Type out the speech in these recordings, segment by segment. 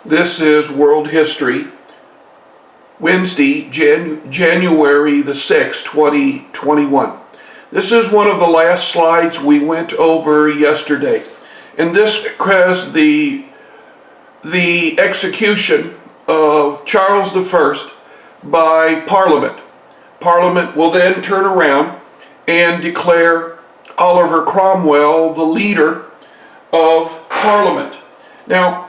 This is World History, Wednesday, January the 6th, 2021. This is one of the last slides we went over yesterday. And this has the execution of Charles I by Parliament. Parliament will then turn around and declare Oliver Cromwell the leader of Parliament. Now,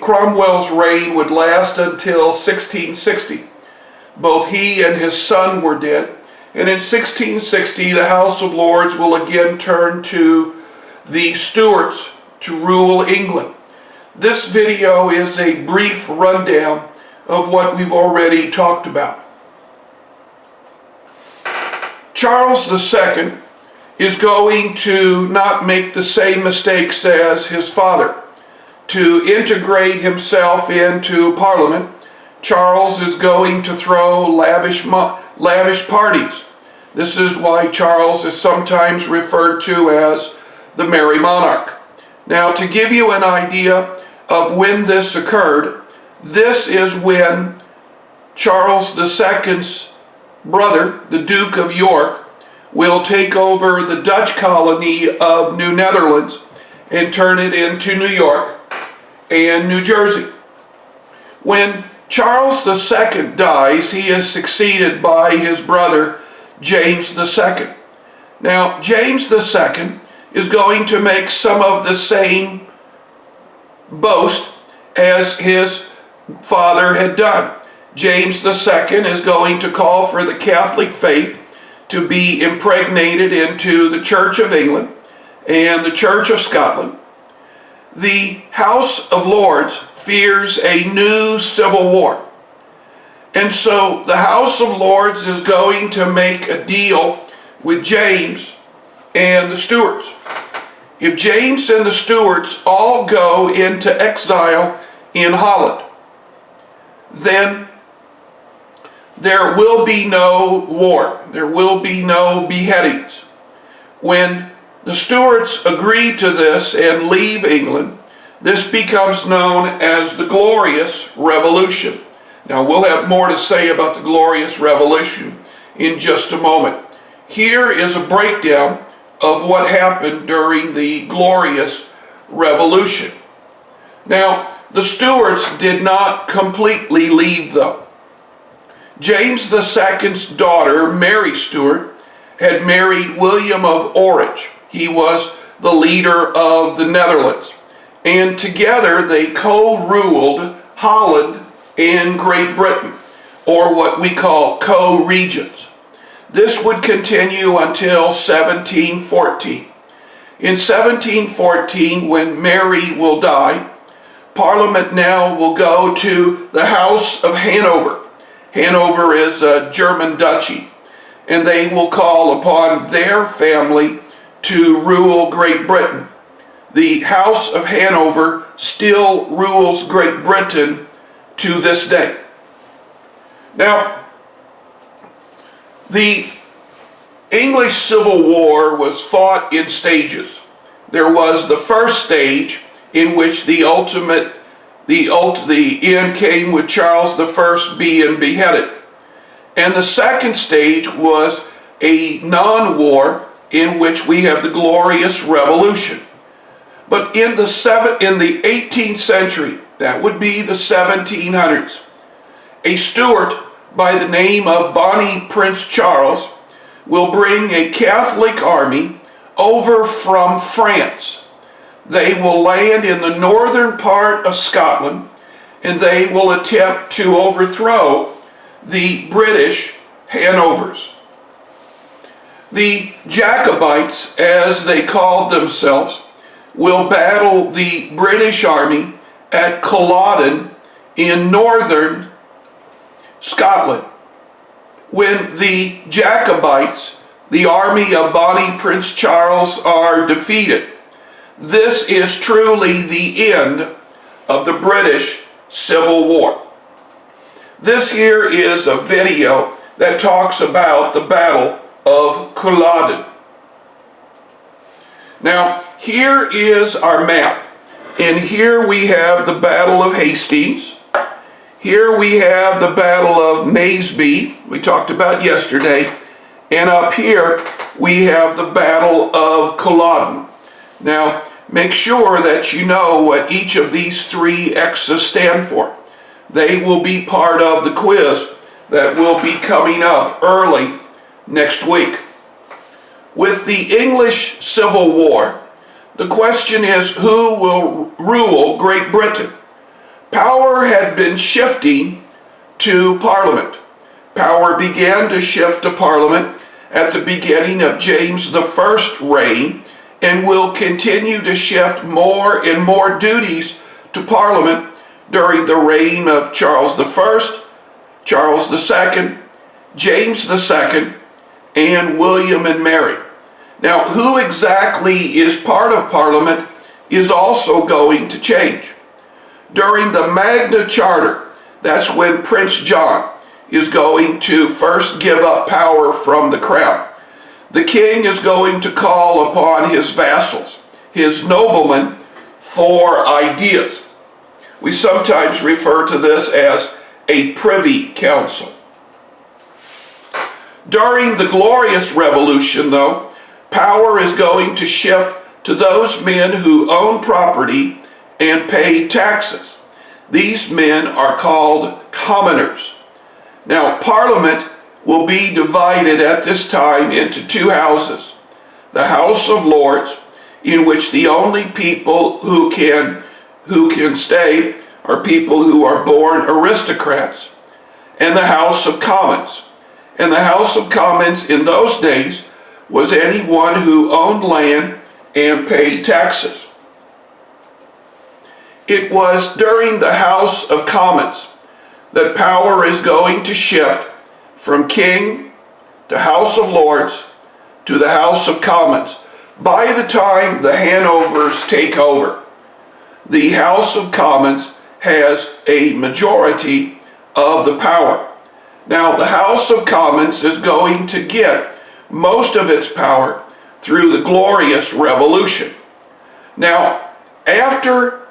Cromwell's reign would last until 1660. Both he and his son were dead, and in 1660 the House of Lords will again turn to the Stuarts to rule England. This video is a brief rundown of what we've already talked about. Charles II is going to not make the same mistakes as his father. To integrate himself into Parliament, Charles is going to throw lavish parties. This is why Charles is sometimes referred to as the Merry Monarch. Now, to give you an idea of when this occurred, this is when Charles II's brother, the Duke of York, will take over the Dutch colony of New Netherlands and turn it into New York and New Jersey. When Charles II dies, he is succeeded by his brother James II. Now, James II is going to make some of the same boast as his father had done. James II is going to call for the Catholic faith to be impregnated into the Church of England and the Church of Scotland. The House of Lords fears a new civil war. And so the House of Lords is going to make a deal with James and the Stuarts. If James and the Stuarts all go into exile in Holland, then there will be no war. There will be no beheadings. When the Stuarts agree to this and leave England, this becomes known as the Glorious Revolution. Now, we'll have more to say about the Glorious Revolution in just a moment. Here is a breakdown of what happened during the Glorious Revolution. Now, the Stuarts did not completely leave, though. James II's daughter, Mary Stuart, had married William of Orange. He was the leader of the Netherlands. And together they co-ruled Holland and Great Britain, or what we call co-regents. This would continue until 1714. In 1714, when Mary will die, Parliament now will go to the House of Hanover. Hanover is a German duchy, and they will call upon their family to rule Great Britain. The House of Hanover still rules Great Britain to this day. Now, the English Civil War was fought in stages. There was the first stage in which the end came with Charles I being beheaded. And the second stage was a non-war in which we have the Glorious Revolution. But in the 18th century, that would be the 1700s, a Stuart by the name of Bonnie Prince Charles will bring a Catholic army over from France. They will land in the northern part of Scotland, and they will attempt to overthrow the British Hanovers. The Jacobites, as they called themselves, will battle the British army at Culloden in northern Scotland. When the Jacobites, the army of Bonnie Prince Charles, are defeated, this is truly the end of the British Civil War. This here is a video that talks about the Battle of Culloden. Now, here is our map. And here we have the Battle of Hastings. Here we have the Battle of Naseby, we talked about yesterday. And up here we have the Battle of Culloden. Now, make sure that you know what each of these three X's stand for. They will be part of the quiz that will be coming up early next week. With the English Civil War, the question is, who will rule Great Britain? Power had been shifting to Parliament. Power began to shift to Parliament at the beginning of James I's reign, and will continue to shift more and more duties to Parliament during the reign of Charles I, Charles II, James II, and William and Mary. Now, who exactly is part of Parliament is also going to change. During the Magna Charta, that's when Prince John is going to first give up power from the crown. The king is going to call upon his vassals, his noblemen, for ideas. We sometimes refer to this as a privy council. During the Glorious Revolution, though, power is going to shift to those men who own property and pay taxes. These men are called commoners. Now, Parliament will be divided at this time into two houses. The House of Lords, in which the only people who can stay are people who are born aristocrats, and the House of Commons. And the House of Commons in those days was anyone who owned land and paid taxes. It was during the House of Commons that power is going to shift from king to House of Lords to the House of Commons. By the time the Hanovers take over, the House of Commons has a majority of the power. Now, the House of Commons is going to get most of its power through the Glorious Revolution. Now, after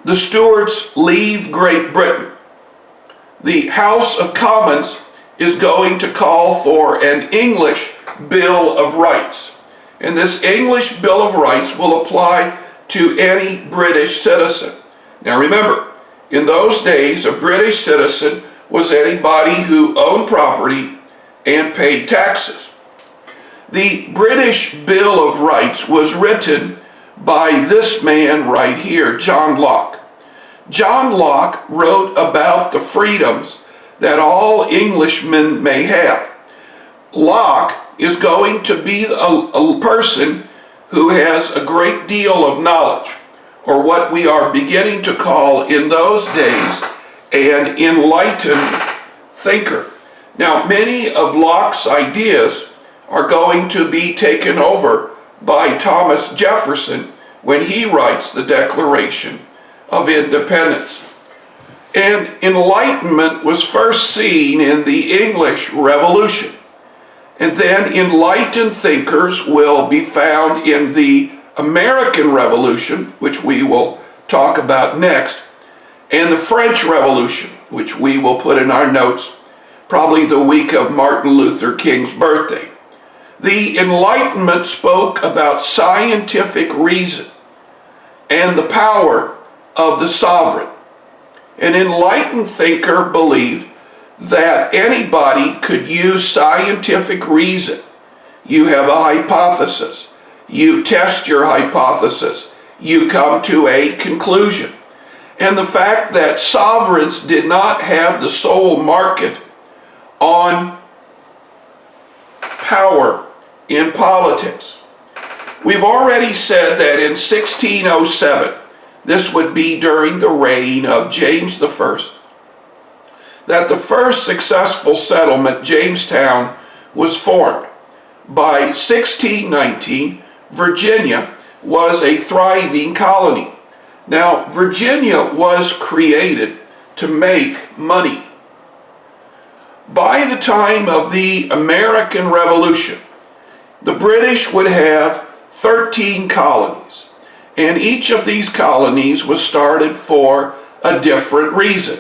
the Stuarts leave Great Britain, the House of Commons is going to call for an English Bill of Rights. And this English Bill of Rights will apply to any British citizen. Now remember, in those days, a British citizen was anybody who owned property and paid taxes. The British Bill of Rights was written by this man right here, John Locke. John Locke wrote about the freedoms that all Englishmen may have. Locke is going to be a person who has a great deal of knowledge, or what we are beginning to call in those days an enlightened thinker. Now, many of Locke's ideas are going to be taken over by Thomas Jefferson when he writes the Declaration of Independence. And enlightenment was first seen in the English Revolution. And then enlightened thinkers will be found in the American Revolution, which we will talk about next, and the French Revolution, which we will put in our notes probably the week of Martin Luther King's birthday. The Enlightenment spoke about scientific reason and the power of the sovereign. An enlightened thinker believed that anybody could use scientific reason. You have a hypothesis. You test your hypothesis. You come to a conclusion. And the fact that sovereigns did not have the sole market on power in politics. We've already said that in 1607, this would be during the reign of James I, that the first successful settlement, Jamestown, was formed. By 1619, Virginia was a thriving colony. Now, Virginia was created to make money. By the time of the American Revolution, the British would have 13 colonies. And each of these colonies was started for a different reason.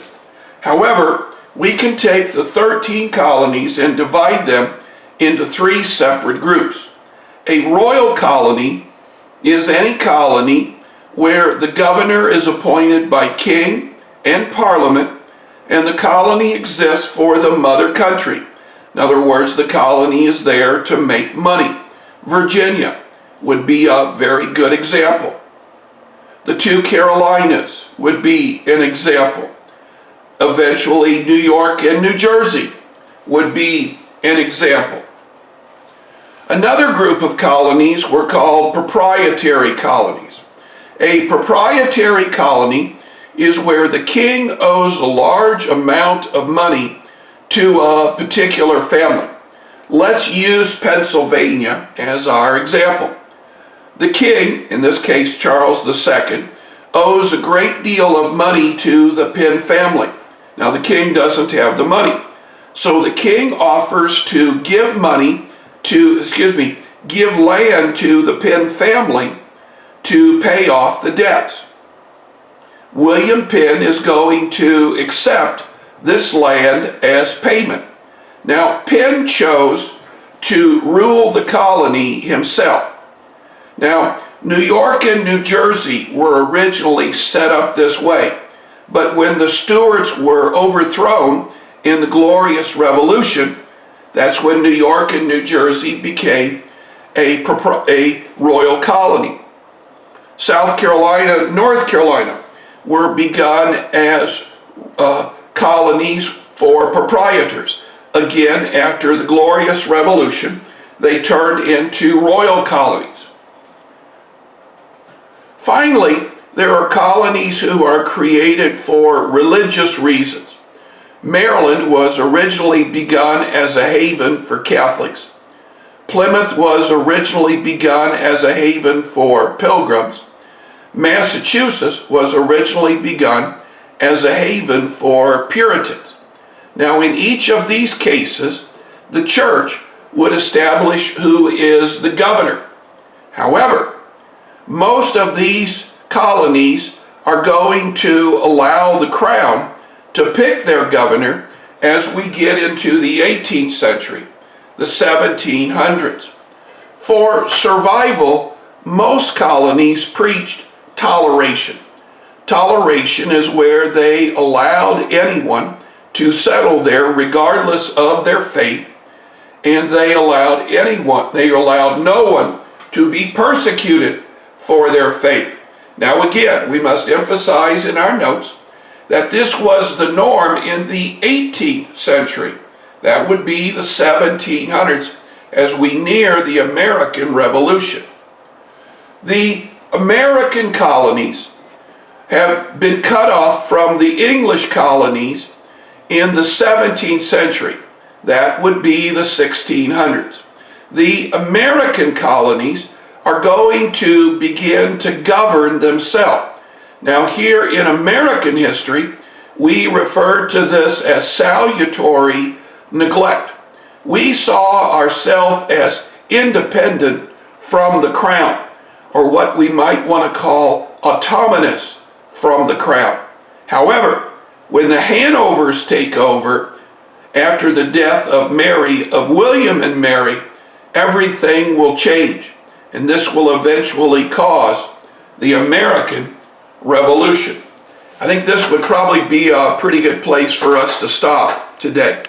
However, we can take the 13 colonies and divide them into 3 separate groups. A royal colony is any colony where the governor is appointed by king and parliament, and the colony exists for the mother country. In other words, the colony is there to make money. Virginia would be a very good example. The 2 Carolinas would be an example. Eventually, New York and New Jersey would be an example. Another group of colonies were called proprietary colonies. A proprietary colony is where the king owes a large amount of money to a particular family. Let's use Pennsylvania as our example. The king, in this case Charles II, owes a great deal of money to the Penn family. Now the king doesn't have the money, so the king offers to give land to the Penn family to pay off the debts. William Penn is going to accept this land as payment. Now, Penn chose to rule the colony himself. Now, New York and New Jersey were originally set up this way, but when the Stuarts were overthrown in the Glorious Revolution, that's when New York and New Jersey became a royal colony. South Carolina, North Carolina were begun as colonies for proprietors. Again, after the Glorious Revolution, they turned into royal colonies. Finally, there are colonies who are created for religious reasons. Maryland was originally begun as a haven for Catholics. Plymouth was originally begun as a haven for pilgrims. Massachusetts was originally begun as a haven for Puritans. Now, in each of these cases, the church would establish who is the governor. However, most of these colonies are going to allow the crown to pick their governor as we get into the 18th century, the 1700s. For survival, most colonies preached toleration. Toleration is where they allowed anyone to settle there regardless of their faith, and they allowed no one to be persecuted for their faith. Now again, we must emphasize in our notes that this was the norm in the 18th century. That would be the 1700s as we near the American Revolution. The American colonies have been cut off from the English colonies in the 17th century. That would be the 1600s. The American colonies are going to begin to govern themselves. Now here in American history, we refer to this as salutary neglect. We saw ourselves as independent from the crown, or what we might want to call autonomous from the crown. However, when the Hanovers take over after the death of William and Mary, everything will change, and this will eventually cause the American Revolution. I think this would probably be a pretty good place for us to stop today.